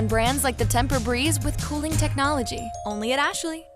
And brands like the Tempur-Breeze with cooling technology, only at Ashley.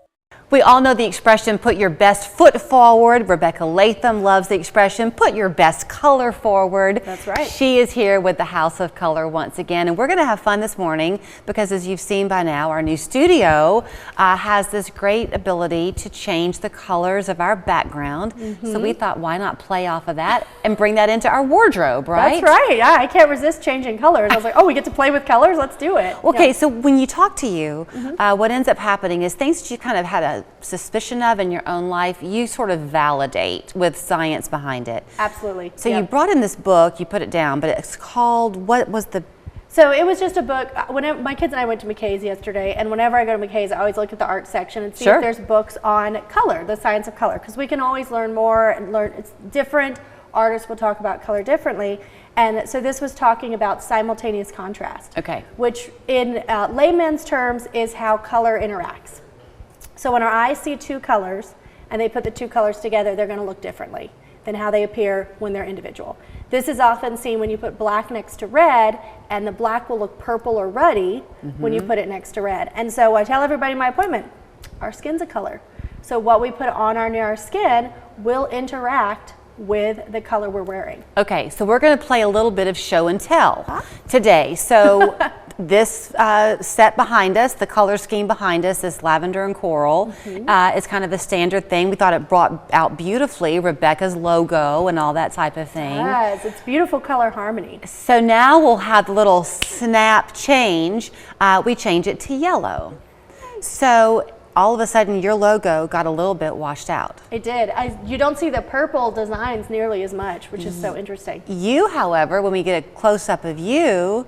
We all know the expression, put your best foot forward. Rebecca Latham loves the expression, put your best color forward. That's right. She is here with the House of Color once again, and we're going to have fun this morning because, as you've seen by now, our new studio has this great ability to change the colors of our background. So we thought, why not play off of that and bring that into our wardrobe, right? That's right. Yeah, I can't resist changing colors. I was like, oh, we get to play with colors? Let's do it. Okay, so when you talk to you, what ends up happening is things that you kind of had a suspicion of in your own life, you sort of validate with science behind it. Absolutely. So you brought in this book, you put it down, but it's called, what was the? So it was just a book. Whenever my kids and I went to McKay's yesterday, and whenever I go to McKay's, I always look at the art section and see if there's books on color, the science of color, because we can always learn more and learn. It's different. Artists will talk about color differently. And so this was talking about simultaneous contrast, which in layman's terms is how color interacts. So when our eyes see two colors and they put the two colors together, they're going to look differently than how they appear when they're individual. This is often seen when you put black next to red, and the black will look purple or ruddy when you put it next to red. And so I tell everybody in my appointment, our skin's a color. So what we put on our skin will interact with the color we're wearing. Okay, so we're going to play a little bit of show and tell today. So this set behind us, the color scheme behind us, this lavender and coral, is kind of a standard thing. We thought it brought out beautifully Rebecca's logo and all that type of thing. Yes, it's beautiful color harmony. So now we'll have the little snap change. We change it to yellow. So all of a sudden your logo got a little bit washed out. It did. You don't see the purple designs nearly as much, which is so interesting. You, however, when we get a close-up of you,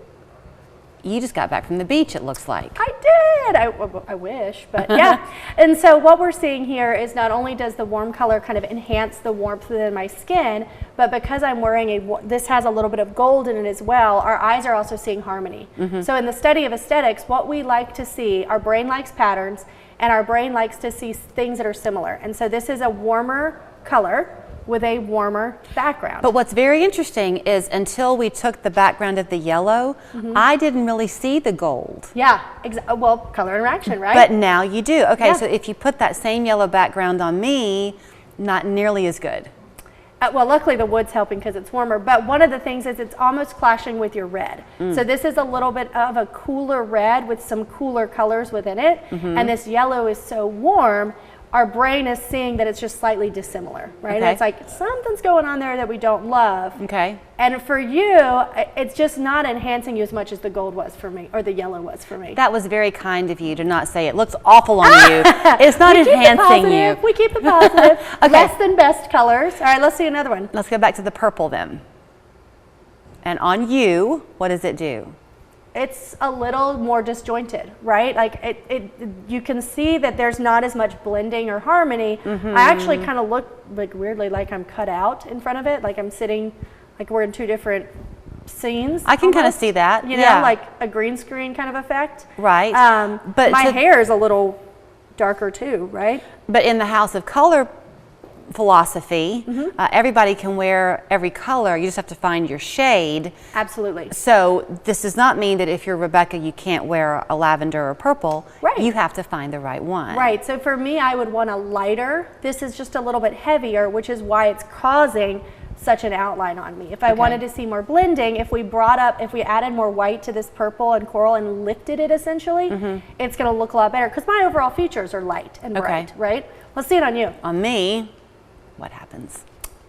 you just got back from the beach, it looks like. I did. I wish, but yeah. And so what we're seeing here is not only does the warm color kind of enhance the warmth within my skin, but because I'm wearing this has a little bit of gold in it as well, our eyes are also seeing harmony. So in the study of aesthetics, what we like to see, our brain likes patterns, and our brain likes to see things that are similar. And so this is a warmer color with a warmer background. But what's very interesting is until we took the background of the yellow, I didn't really see the gold. Yeah, well, color interaction, right? But now you do. Okay, so if you put that same yellow background on me, not nearly as good. Well, luckily the wood's helping because it's warmer, but one of the things is it's almost clashing with your red. So this is a little bit of a cooler red with some cooler colors within it, and this yellow is so warm, our brain is seeing that it's just slightly dissimilar, right? And it's like something's going on there that we don't love. And for you, it's just not enhancing you as much as the gold was for me, or the yellow was for me. That was very kind of you to not say it looks awful on you. It's not enhancing you. We keep the positive. Less than best colors. All right, let's see another one. Let's go back to the purple then. And on you, what does it do? It's a little more disjointed, right? Like you can see that there's not as much blending or harmony. I actually kind of look like weirdly like I'm cut out in front of it, like I'm sitting, like we're in two different scenes. I can kind of see that. You know, like a green screen kind of effect. Right. But my hair is a little darker too, right? But in the House of Color philosophy, everybody can wear every color. You just have to find your shade. Absolutely. So this does not mean that if you're Rebecca, you can't wear a lavender or purple. Right. You have to find the right one. Right. So for me, I would want a lighter. This is just a little bit heavier, which is why it's causing such an outline on me. If I wanted to see more blending, if we added more white to this purple and coral and lifted it essentially, it's going to look a lot better because my overall features are light and bright, right? Let's see it on you. On me, what happens?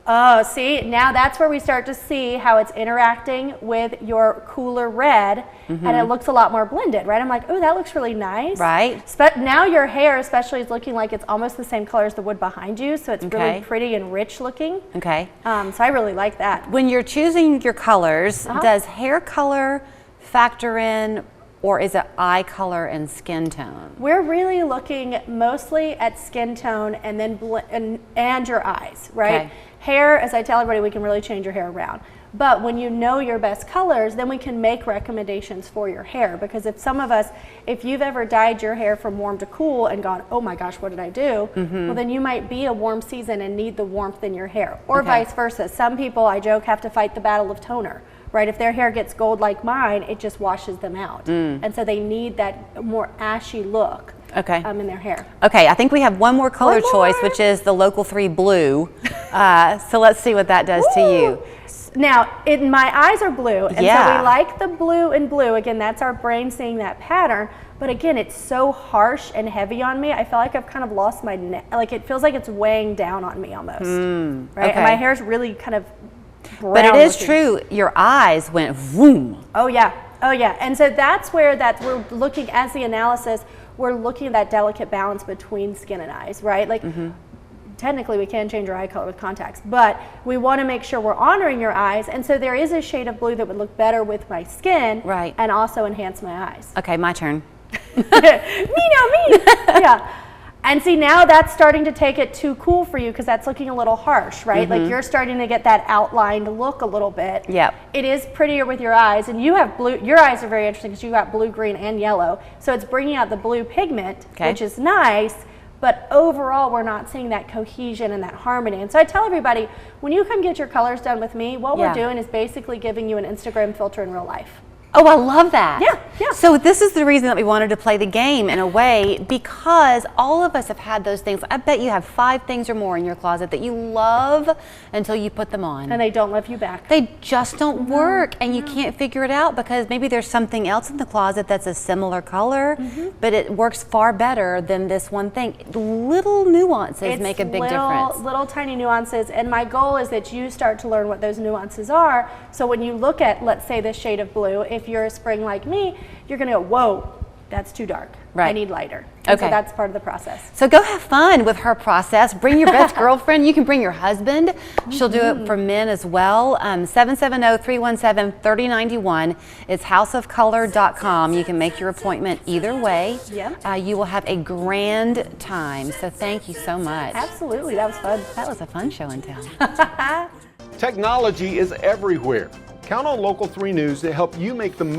Oh, see, now that's where we start to see how it's interacting with your cooler red, and it looks a lot more blended, right? I'm like, oh, that looks really nice. Right. But now your hair especially is looking like it's almost the same color as the wood behind you, so it's really pretty and rich looking. Okay. So I really like that. When you're choosing your colors, does hair color factor in, or is it eye color and skin tone? We're really looking mostly at skin tone and then and your eyes, right? Hair, as I tell everybody, we can really change your hair around. But when you know your best colors, then we can make recommendations for your hair. Because if you've ever dyed your hair from warm to cool and gone, oh my gosh, what did I do? Well, then you might be a warm season and need the warmth in your hair. Or vice versa. Some people, I joke, have to fight the battle of toner, right? If their hair gets gold like mine, it just washes them out. And so they need that more ashy look in their hair. Okay, I think we have one more color One choice, more. which is the Local 3 blue. So let's see what that does to you. Now, my eyes are blue, and so Yeah. we like the blue and blue. Again, that's our brain seeing that pattern. But again, it's so harsh and heavy on me. I feel like I've kind of lost my neck. Like it feels like it's weighing down on me almost. Right? okay. And my hair's really kind of brown. But it is looking. true, your eyes went vroom. Oh yeah. Oh yeah. And so that's where we're looking as the analysis. We're looking at that delicate balance between skin and eyes, right? Like. Technically, we can change your eye color with contacts, but we want to make sure we're honoring your eyes. And so there is a shade of blue that would look better with my skin, Right. and also enhance my eyes. Okay, my turn. Me now, me. Yeah. And see, now that's starting to take it too cool for you because that's looking a little harsh, right? Like you're starting to get that outlined look a little bit. Yep. It is prettier with your eyes, and you have blue. Your eyes are very interesting because you got blue, green, and yellow. So it's bringing out the blue pigment, Okay. which is nice. But overall, we're not seeing that cohesion and that harmony. And so I tell everybody, when you come get your colors done with me, what Yeah. we're doing is basically giving you an Instagram filter in real life. Oh, I love that. Yeah, yeah. So this is the reason that we wanted to play the game in a way, because all of us have had those things. I bet you have 5 things or more in your closet that you love until you put them on. And they don't love you back. They just don't work, and you can't figure it out because maybe there's something else in the closet that's a similar color, but it works far better than this one thing. Little nuances make a big difference. Little tiny nuances, and my goal is that you start to learn what those nuances are. So when you look at, let's say, this shade of blue, if you're a spring like me, you're gonna go, whoa, that's too dark. I Right. need lighter. And Okay. so that's part of the process. So go have fun with her process. Bring your best girlfriend. You can bring your husband. She'll do it for men as well. 770-317-3091. It's houseofcolor.com. You can make your appointment either way. Yep. You will have a grand time. So thank you so much. Absolutely, that was fun. That was a fun show and tell. Technology is everywhere. Count on Local 3 News to help you make the most